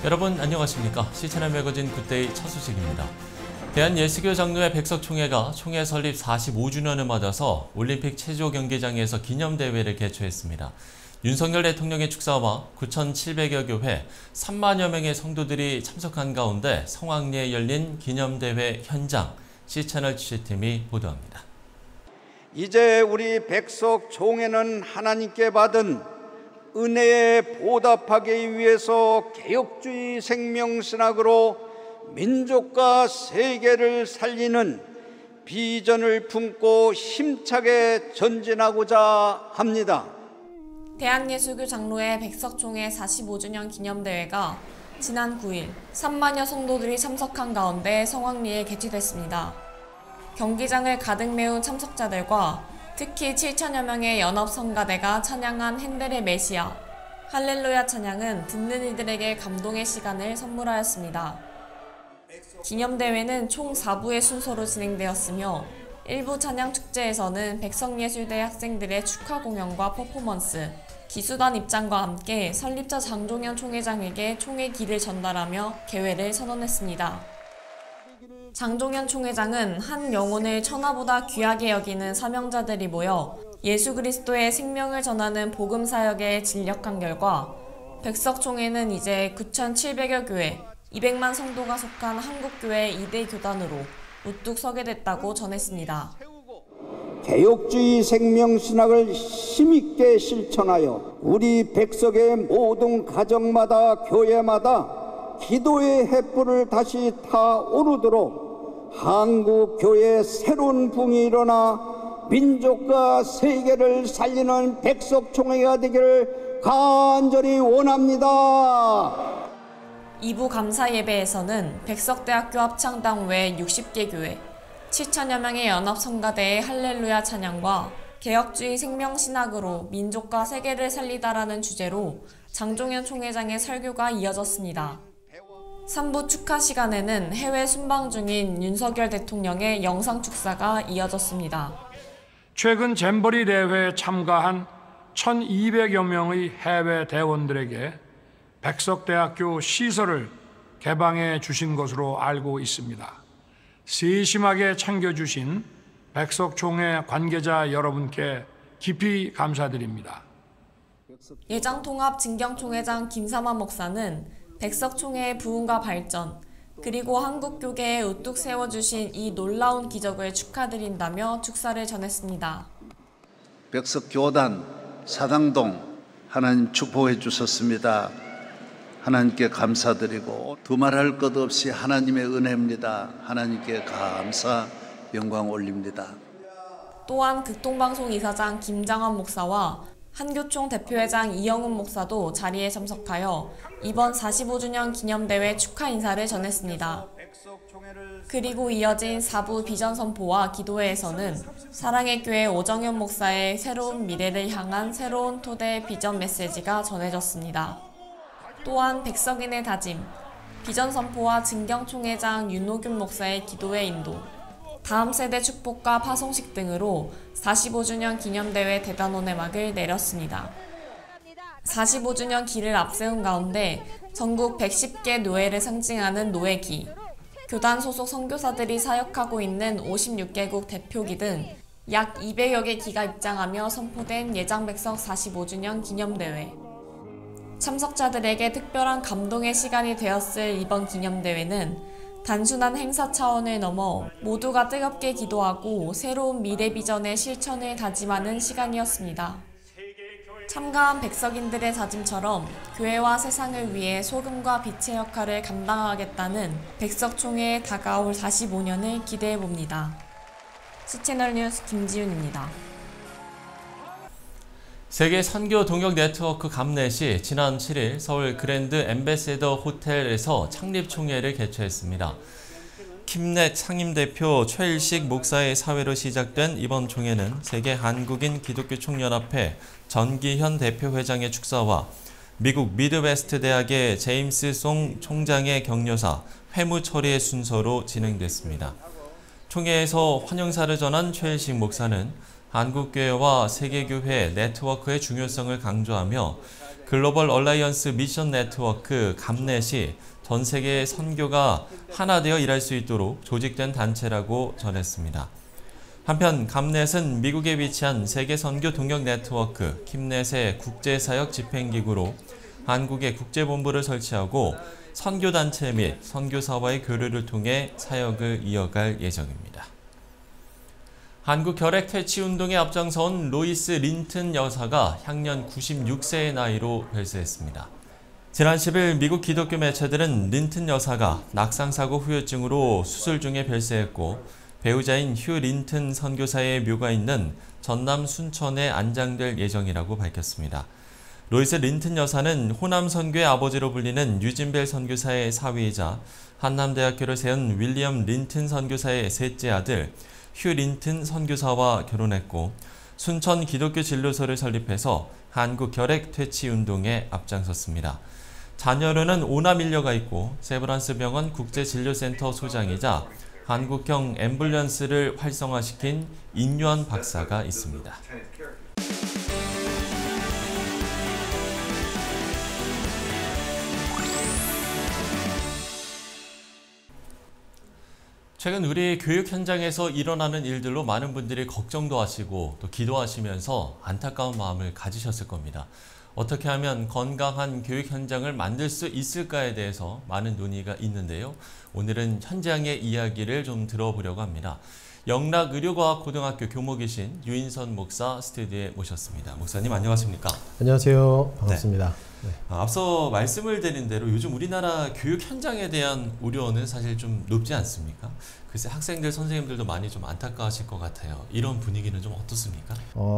여러분 안녕하십니까? 시채널 매거진 굿데이 첫 소식입니다. 대한예수교 장로회 백석총회가 총회 설립 45주년을 맞아서 올림픽 체조 경기장에서 기념대회를 개최했습니다. 윤석열 대통령의 축사와 9,700여 교회 3만여 명의 성도들이 참석한 가운데 성황리에 열린 기념대회 현장, 시채널 취재팀이 보도합니다. 이제 우리 백석총회는 하나님께 받은 은혜에 보답하기 위해서 개혁주의 생명신학으로 민족과 세계를 살리는 비전을 품고 힘차게 전진하고자 합니다. 대한예수교 장로회 백석총회 45주년 기념대회가 지난 9일 3만여 성도들이 참석한 가운데 성황리에 개최됐습니다. 경기장을 가득 메운 참석자들과 특히 7천여 명의 연합성가대가 찬양한 핸델의 메시아, 할렐루야 찬양은 듣는 이들에게 감동의 시간을 선물하였습니다. 기념대회는 총 4부의 순서로 진행되었으며 1부 찬양 축제에서는 백석예술대 학생들의 축하 공연과 퍼포먼스, 기수단 입장과 함께 설립자 장종현 총회장에게 총회 기를 전달하며 개회를 선언했습니다. 장종현 총회장은 한 영혼을 천하보다 귀하게 여기는 사명자들이 모여 예수 그리스도의 생명을 전하는 복음 사역에 진력한 결과 백석총회는 이제 9,700여 교회, 200만 성도가 속한 한국교회 2대 교단으로 우뚝 서게 됐다고 전했습니다. 개혁주의 생명신학을 힘있게 실천하여 우리 백석의 모든 가정마다 교회마다 기도의 횃불을 다시 타오르도록 한국교회의 새로운 붕이 일어나 민족과 세계를 살리는 백석총회가 되기를 간절히 원합니다. 2부 감사 예배에서는 백석대학교 합창당 외 60개 교회, 7천여 명의 연합성가대의 할렐루야 찬양과 개혁주의 생명신학으로 민족과 세계를 살리다라는 주제로 장종현 총회장의 설교가 이어졌습니다. 3부 축하 시간에는 해외 순방 중인 윤석열 대통령의 영상 축사가 이어졌습니다. 최근 잼버리 대회에 참가한 1,200여 명의 해외 대원들에게 백석대학교 시설을 개방해 주신 것으로 알고 있습니다. 세심하게 챙겨주신 백석총회 관계자 여러분께 깊이 감사드립니다. 예장통합진경총회장 김삼환 목사는 백석총회의 부흥과 발전, 그리고 한국교계에 우뚝 세워주신 이 놀라운 기적을 축하드린다며 축사를 전했습니다. 백석교단 사당동 하나님 축복해 주셨습니다. 하나님께 감사드리고 두말할 것 없이 하나님의 은혜입니다. 하나님께 감사, 영광 올립니다. 또한 극동방송 이사장 김장환 목사와 한교총 대표회장 이영훈 목사도 자리에 참석하여 이번 45주년 기념대회 축하 인사를 전했습니다. 그리고 이어진 4부 비전 선포와 기도회에서는 사랑의 교회 오정현 목사의 새로운 미래를 향한 새로운 토대 비전 메시지가 전해졌습니다. 또한 백석인의 다짐, 비전 선포와 진경총회장 윤호균 목사의 기도회 인도, 다음 세대 축복과 파송식 등으로 45주년 기념대회 대단원의 막을 내렸습니다. 45주년 기를 앞세운 가운데 전국 110개 노회를 상징하는 노회기, 교단 소속 선교사들이 사역하고 있는 56개국 대표기 등 약 200여 개 기가 입장하며 선포된 예장백석 45주년 기념대회. 참석자들에게 특별한 감동의 시간이 되었을 이번 기념대회는 단순한 행사 차원을 넘어 모두가 뜨겁게 기도하고 새로운 미래 비전의 실천을 다짐하는 시간이었습니다. 참가한 백석인들의 다짐처럼 교회와 세상을 위해 소금과 빛의 역할을 감당하겠다는 백석총회에 다가올 45년을 기대해봅니다. 시채널 뉴스 김지윤입니다. 세계 선교 동역 네트워크 감넷이 지난 7일 서울 그랜드 엠베세더 호텔에서 창립 총회를 개최했습니다. 킴넷 상임대표 최일식 목사의 사회로 시작된 이번 총회는 세계 한국인 기독교 총연합회 전기현 대표회장의 축사와 미국 미드웨스트 대학의 제임스 송 총장의 격려사, 회무 처리의 순서로 진행됐습니다. 총회에서 환영사를 전한 최일식 목사는 한국교회와 세계교회 네트워크의 중요성을 강조하며 글로벌 얼라이언스 미션 네트워크 감넷이 전 세계 선교가 하나 되어 일할 수 있도록 조직된 단체라고 전했습니다. 한편 감넷은 미국에 위치한 세계 선교 동역 네트워크 킴넷의 국제사역 집행기구로 한국에 국제본부를 설치하고 선교단체 및 선교사와의 교류를 통해 사역을 이어갈 예정입니다. 한국 결핵 퇴치 운동에 앞장선 로이스 린튼 여사가 향년 96세의 나이로 별세했습니다. 지난 10일 미국 기독교 매체들은 린튼 여사가 낙상사고 후유증으로 수술 중에 별세했고 배우자인 휴 린튼 선교사의 묘가 있는 전남 순천에 안장될 예정이라고 밝혔습니다. 로이스 린튼 여사는 호남 선교의 아버지로 불리는 유진벨 선교사의 사위이자 한남대학교를 세운 윌리엄 린튼 선교사의 셋째 아들 휴 린튼 선교사와 결혼했고 순천 기독교 진료소를 설립해서 한국 결핵 퇴치 운동에 앞장섰습니다. 자녀로는 오남 일녀가 있고 세브란스 병원 국제진료센터 소장이자 한국형 앰뷸런스를 활성화시킨 인유한 박사가 있습니다. 최근 우리 교육 현장에서 일어나는 일들로 많은 분들이 걱정도 하시고 또 기도하시면서 안타까운 마음을 가지셨을 겁니다. 어떻게 하면 건강한 교육 현장을 만들 수 있을까에 대해서 많은 논의가 있는데요. 오늘은 현장의 이야기를 좀 들어보려고 합니다. 영락의료과학고등학교 교목이신 유인선 목사 스튜디오에 모셨습니다. 목사님 안녕하십니까? 안녕하세요. 반갑습니다. 네. 앞서 말씀을 드린 대로 요즘 우리나라 교육 현장에 대한 우려는 사실 좀 높지 않습니까? 글쎄 학생들, 선생님들도 많이 좀 안타까워하실 것 같아요. 이런 분위기는 좀 어떻습니까?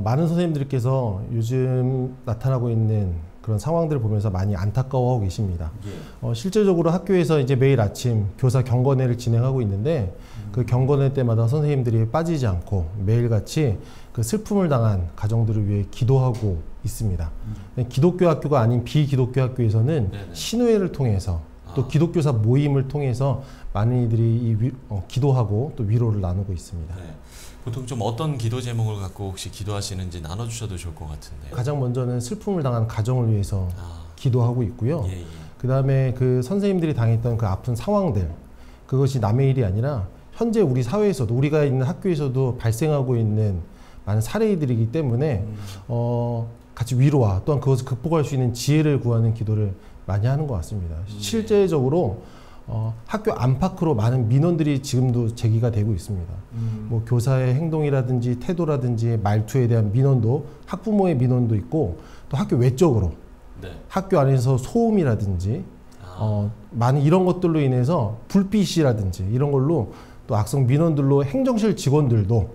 많은 선생님들께서 요즘 나타나고 있는 그런 상황들을 보면서 많이 안타까워하고 계십니다. 예. 실제적으로 학교에서 이제 매일 아침 교사 경건회를 진행하고 있는데 그 경건회 때마다 선생님들이 빠지지 않고 매일같이 그 슬픔을 당한 가정들을 위해 기도하고 있습니다. 기독교 학교가 아닌 비기독교 학교에서는 네네. 신우회를 통해서 또 기독교사 모임을 통해서 많은 이들이 기도하고 또 위로를 나누고 있습니다. 네. 보통 좀 어떤 기도 제목을 갖고 혹시 기도하시는지 나눠주셔도 좋을 것 같은데요. 가장 먼저는 슬픔을 당한 가정을 위해서 기도하고 있고요. 예, 예. 그 다음에 그 선생님들이 당했던 그 아픈 상황들, 그것이 남의 일이 아니라 현재 우리 사회에서도, 우리가 있는 학교에서도 발생하고 있는 많은 사례들이기 때문에 같이 위로와 또한 그것을 극복할 수 있는 지혜를 구하는 기도를 많이 하는 것 같습니다. 실제적으로 학교 안팎으로 많은 민원들이 지금도 제기가 되고 있습니다. 뭐 교사의 행동이라든지 태도라든지 말투에 대한 민원도, 학부모의 민원도 있고 또 학교 외적으로 네. 학교 안에서 소음이라든지 많은 이런 것들로 인해서 불빛이라든지 이런 걸로 또 악성 민원들로 행정실 직원들도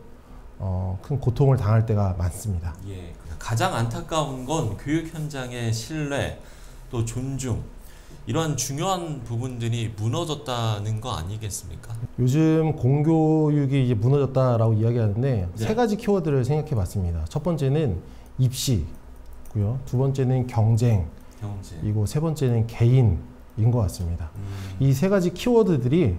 큰 고통을 당할 때가 많습니다. 예. 가장 안타까운 건 교육 현장의 신뢰, 또 존중, 이러한 중요한 부분들이 무너졌다는 거 아니겠습니까? 요즘 공교육이 이제 무너졌다라고 이야기하는데 네. 세 가지 키워드를 생각해 봤습니다. 첫 번째는 입시고요. 두 번째는 경쟁이고 세 번째는 개인인 것 같습니다. 이 세 가지 키워드들이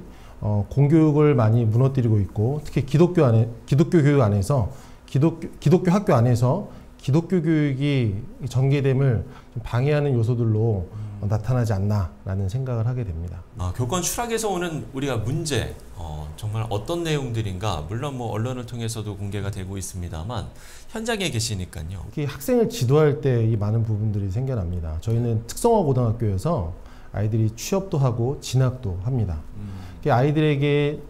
공교육을 많이 무너뜨리고 있고 특히 기독교 교육 안에서 기독교 학교 안에서 기독교 교육이 전개됨을 좀 방해하는 요소들로 나타나지 않나라는 생각을 하게 됩니다. 교권 추락에서 오는 우리가 문제, 정말 어떤 내용들인가, 물론 뭐 언론을 통해서도 공개가 되고 있습니다만 현장에 계시니까요. 학생을 지도할 때 이 많은 부분들이 생겨납니다. 저희는 특성화 고등학교여서 아이들이 취업도 하고 진학도 합니다. 아이들에게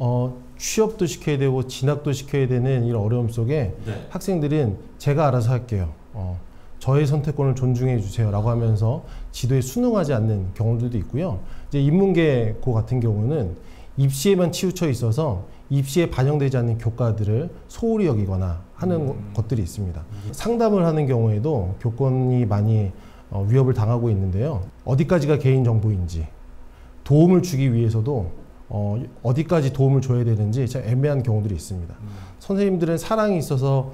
취업도 시켜야 되고 진학도 시켜야 되는 이런 어려움 속에 네. 학생들은 제가 알아서 할게요. 저의 선택권을 존중해 주세요 라고 하면서 지도에 순응하지 않는 경우들도 있고요. 이제 인문계고 같은 경우는 입시에만 치우쳐 있어서 입시에 반영되지 않는 교과들을 소홀히 여기거나 하는 것들이 있습니다. 상담을 하는 경우에도 교권이 많이 위협을 당하고 있는데요. 어디까지가 개인정보인지 도움을 주기 위해서도 어디까지 도움을 줘야 되는지 참 애매한 경우들이 있습니다. 선생님들은 사랑이 있어서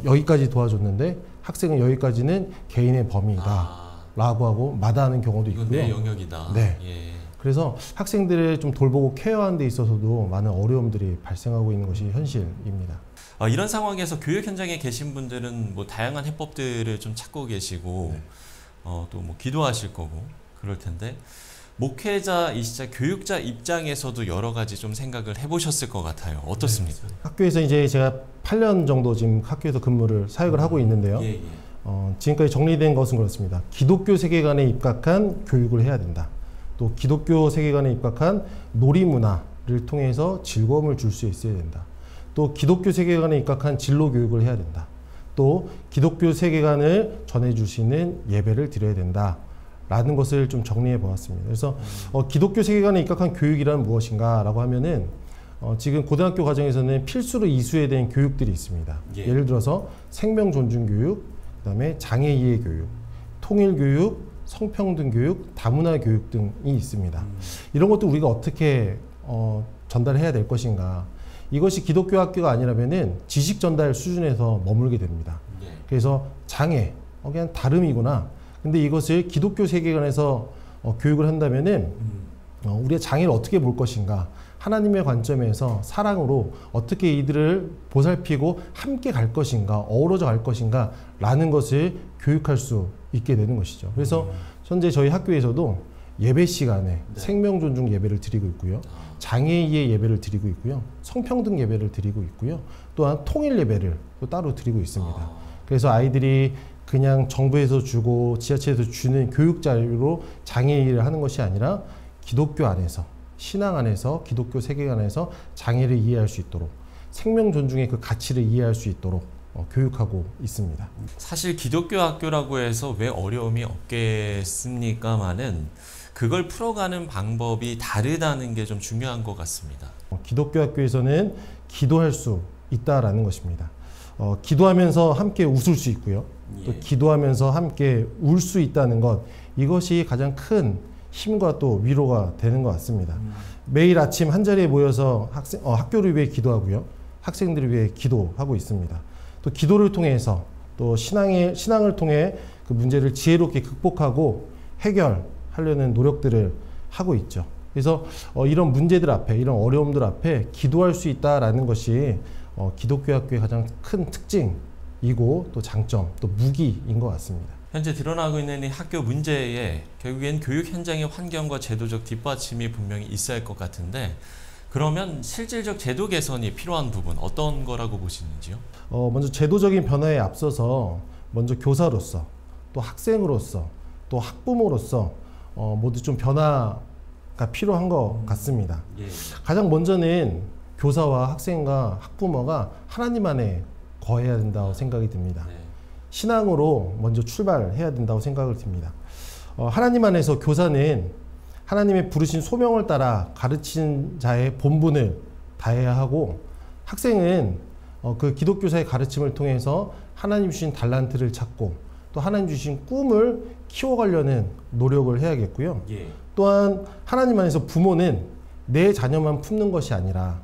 여기까지 도와줬는데 학생은 여기까지는 개인의 범위이다 라고 하고 마다하는 경우도 있고요. 이건 내 영역이다. 네. 예. 그래서 학생들을 좀 돌보고 케어하는 데 있어서도 많은 어려움들이 발생하고 있는 것이 현실입니다. 이런 상황에서 교육 현장에 계신 분들은 뭐 다양한 해법들을 좀 찾고 계시고 또 뭐 기도하실 거고 그럴 텐데 목회자이시자 교육자 입장에서도 여러 가지 좀 생각을 해보셨을 것 같아요. 어떻습니까? 학교에서 이제 제가 8년 정도 지금 학교에서 근무를 사역을 하고 있는데요. 예, 예. 지금까지 정리된 것은 그렇습니다. 기독교 세계관에 입각한 교육을 해야 된다. 또 기독교 세계관에 입각한 놀이문화를 통해서 즐거움을 줄 수 있어야 된다. 또 기독교 세계관에 입각한 진로 교육을 해야 된다. 또 기독교 세계관을 전해줄 수 있는 예배를 드려야 된다. 라는 것을 좀 정리해 보았습니다. 그래서 기독교 세계관에 입각한 교육이란 무엇인가 라고 하면은 지금 고등학교 과정에서는 필수로 이수해야 되는 교육들이 있습니다. 예. 예를 들어서 생명 존중 교육, 그다음에 장애 이해 교육, 통일 교육, 성평등 교육, 다문화 교육 등이 있습니다. 이런 것도 우리가 어떻게 전달해야 될 것인가. 이것이 기독교 학교가 아니라면은 지식 전달 수준에서 머물게 됩니다. 예. 그래서 장애, 그냥 다름이구나. 근데 이것을 기독교 세계관에서 교육을 한다면은 우리의 장애를 어떻게 볼 것인가, 하나님의 관점에서 사랑으로 어떻게 이들을 보살피고 함께 갈 것인가, 어우러져 갈 것인가 라는 것을 교육할 수 있게 되는 것이죠. 그래서 현재 저희 학교에서도 예배 시간에 생명 존중 예배를 드리고 있고요. 장애인의 예배를 드리고 있고요. 성평등 예배를 드리고 있고요. 또한 통일 예배를 또 따로 드리고 있습니다. 그래서 아이들이 그냥 정부에서 주고 지자체에서 주는 교육 자료로 장애인을 하는 것이 아니라 기독교 안에서, 신앙 안에서, 기독교 세계관 안에서 장애를 이해할 수 있도록, 생명 존중의 그 가치를 이해할 수 있도록 교육하고 있습니다. 사실 기독교 학교라고 해서 왜 어려움이 없겠습니까마는 그걸 풀어가는 방법이 다르다는 게 좀 중요한 것 같습니다. 기독교 학교에서는 기도할 수 있다라는 것입니다. 기도하면서 함께 웃을 수 있고요. 또 예. 기도하면서 함께 울 수 있다는 것, 이것이 가장 큰 힘과 또 위로가 되는 것 같습니다. 매일 아침 한자리에 모여서 학교를 위해 기도하고요. 학생들을 위해 기도하고 있습니다. 또 기도를 통해서 또 신앙을 통해 그 문제를 지혜롭게 극복하고 해결하려는 노력들을 하고 있죠. 그래서 이런 문제들 앞에, 이런 어려움들 앞에 기도할 수 있다라는 것이 기독교 학교의 가장 큰 특징이고 또 장점, 또 무기인 것 같습니다. 현재 드러나고 있는 이 학교 문제에 결국엔 교육 현장의 환경과 제도적 뒷받침이 분명히 있어야 할 것 같은데, 그러면 실질적 제도 개선이 필요한 부분 어떤 거라고 보시는지요? 먼저 제도적인 변화에 앞서서 먼저 교사로서, 또 학생으로서, 또 학부모로서 모두 좀 변화가 필요한 것 같습니다. 예. 가장 먼저는 교사와 학생과 학부모가 하나님 안에 거해야 된다고 생각이 듭니다. 네. 신앙으로 먼저 출발해야 된다고 생각을 듭니다. 하나님 안에서 교사는 하나님의 부르신 소명을 따라 가르치는 자의 본분을 다해야 하고, 학생은 그 기독교사의 가르침을 통해서 하나님 주신 달란트를 찾고 또 하나님 주신 꿈을 키워가려는 노력을 해야겠고요. 예. 또한 하나님 안에서 부모는 내 자녀만 품는 것이 아니라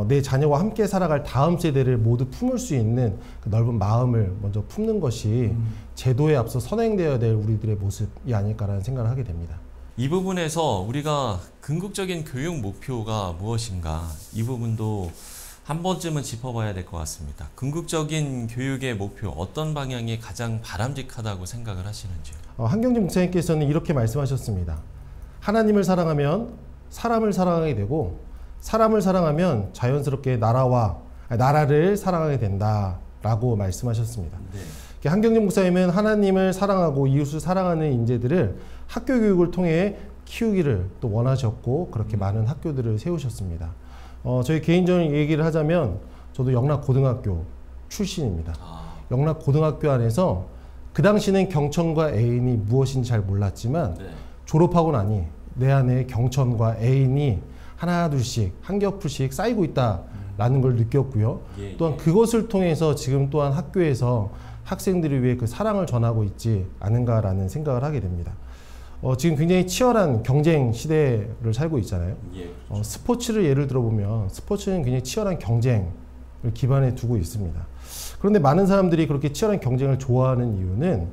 내 자녀와 함께 살아갈 다음 세대를 모두 품을 수 있는 그 넓은 마음을 먼저 품는 것이 제도에 앞서 선행되어야 될 우리들의 모습이 아닐까라는 생각을 하게 됩니다. 이 부분에서 우리가 궁극적인 교육 목표가 무엇인가, 이 부분도 한 번쯤은 짚어봐야 될 것 같습니다. 궁극적인 교육의 목표, 어떤 방향이 가장 바람직하다고 생각을 하시는지요? 한경진 목사님께서는 이렇게 말씀하셨습니다. 하나님을 사랑하면 사람을 사랑하게 되고, 사람을 사랑하면 자연스럽게 나라를 사랑하게 된다라고 말씀하셨습니다. 네. 한경진 목사님은 하나님을 사랑하고 이웃을 사랑하는 인재들을 학교 교육을 통해 키우기를 또 원하셨고, 그렇게 많은 학교들을 세우셨습니다. 저희 개인적인 얘기를 하자면 저도 영락고등학교 출신입니다. 영락고등학교 안에서 그 당시는 경천과 애인이 무엇인지 잘 몰랐지만 네. 졸업하고 나니 내 안에 경천과 애인이 하나 둘씩 한 겹풀씩 쌓이고 있다라는 걸 느꼈고요. 예, 또한 그것을 통해서 지금 또한 학교에서 학생들을 위해 그 사랑을 전하고 있지 않은가라는 생각을 하게 됩니다. 지금 굉장히 치열한 경쟁 시대를 살고 있잖아요. 예. 스포츠를 예를 들어보면 스포츠는 굉장히 치열한 경쟁을 기반에 두고 있습니다. 그런데 많은 사람들이 그렇게 치열한 경쟁을 좋아하는 이유는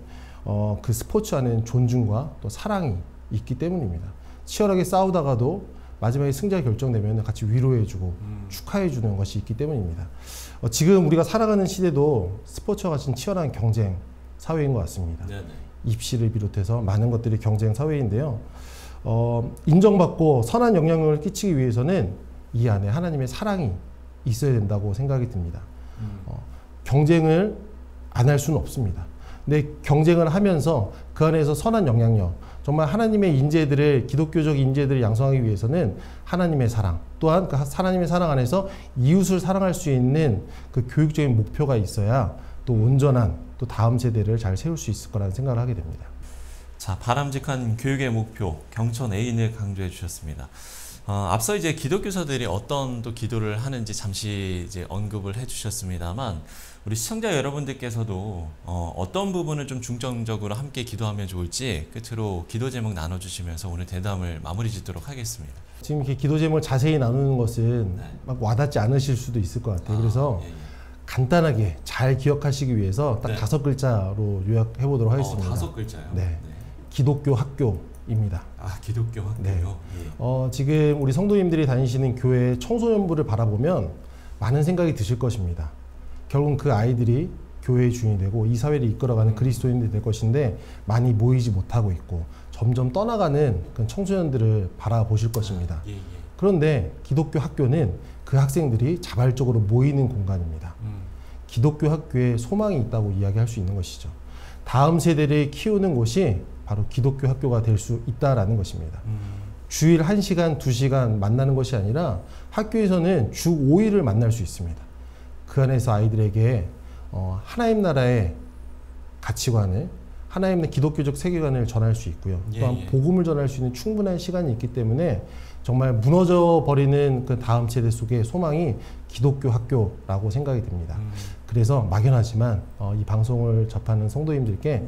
그 스포츠 안에는 존중과 또 사랑이 있기 때문입니다. 치열하게 싸우다가도 마지막에 승자가 결정되면 같이 위로해주고 축하해주는 것이 있기 때문입니다. 지금 우리가 살아가는 시대도 스포츠와 같은 치열한 경쟁 사회인 것 같습니다. 네네. 입시를 비롯해서 많은 것들이 경쟁 사회인데요. 인정받고 선한 영향력을 끼치기 위해서는 이 안에 하나님의 사랑이 있어야 된다고 생각이 듭니다. 경쟁을 안 할 수는 없습니다. 근데 경쟁을 하면서 그 안에서 선한 영향력, 정말 하나님의 인재들을, 기독교적 인재들을 양성하기 위해서는 하나님의 사랑, 또한 그 하나님의 사랑 안에서 이웃을 사랑할 수 있는 그 교육적인 목표가 있어야 또 온전한 또 다음 세대를 잘 세울 수 있을 거라는 생각을 하게 됩니다. 자, 바람직한 교육의 목표, 경천 애인을 강조해 주셨습니다. 앞서 이제 기독교사들이 어떤 또 기도를 하는지 잠시 이제 언급을 해주셨습니다만, 우리 시청자 여러분들께서도 어떤 부분을 좀 중점적으로 함께 기도하면 좋을지 끝으로 기도 제목 나눠주시면서 오늘 대담을 마무리 짓도록 하겠습니다. 지금 이렇게 기도 제목을 자세히 나누는 것은 막 와닿지 않으실 수도 있을 것 같아요. 그래서 간단하게 잘 기억하시기 위해서 딱 5글자로 요약해 보도록 하겠습니다. 5글자요? 네. 기독교 학교입니다. 기독교 학교요? 네. 지금 우리 성도님들이 다니시는 교회 청소년부를 바라보면 많은 생각이 드실 것입니다. 결국은 그 아이들이 교회의 주인이 되고 이 사회를 이끌어가는 그리스도인들이 될 것인데 많이 모이지 못하고 있고 점점 떠나가는 그 청소년들을 바라보실 것입니다. 그런데 기독교 학교는 그 학생들이 자발적으로 모이는 공간입니다. 기독교 학교에 소망이 있다고 이야기할 수 있는 것이죠. 다음 세대를 키우는 곳이 바로 기독교 학교가 될 수 있다라는 것입니다. 주일 1시간, 2시간 만나는 것이 아니라 학교에서는 주 5일을 만날 수 있습니다. 그 안에서 아이들에게 하나님 나라의 가치관을, 하나님의 기독교적 세계관을 전할 수 있고요. 또한 복음을 전할 수 있는 충분한 시간이 있기 때문에 정말 무너져 버리는 그 다음 세대 속의 소망이 기독교 학교라고 생각이 듭니다. 그래서 막연하지만 이 방송을 접하는 성도님들께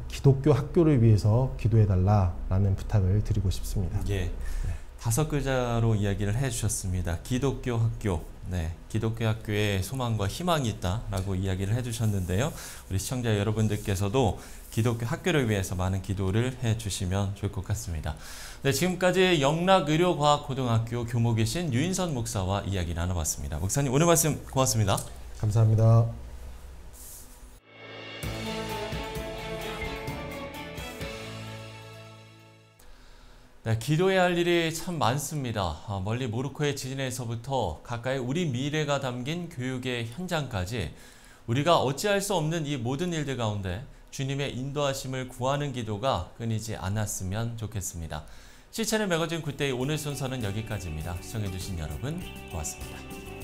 기독교 학교를 위해서 기도해달라라는 부탁을 드리고 싶습니다. 5글자로 이야기를 해주셨습니다. 기독교 학교. 네, 기독교 학교에 소망과 희망이 있다라고 이야기를 해주셨는데요. 우리 시청자 여러분들께서도 기독교 학교를 위해서 많은 기도를 해주시면 좋을 것 같습니다. 네, 지금까지 영락의료과학고등학교 교목이신 유인선 목사와 이야기 나눠봤습니다. 목사님, 오늘 말씀 고맙습니다. 감사합니다. 네, 기도해야 할 일이 참 많습니다. 멀리 모로코의 지진에서부터 가까이 우리 미래가 담긴 교육의 현장까지 우리가 어찌할 수 없는 이 모든 일들 가운데 주님의 인도하심을 구하는 기도가 끊이지 않았으면 좋겠습니다. C채널 매거진 굿데이 오늘 순서는 여기까지입니다. 시청해주신 여러분 고맙습니다.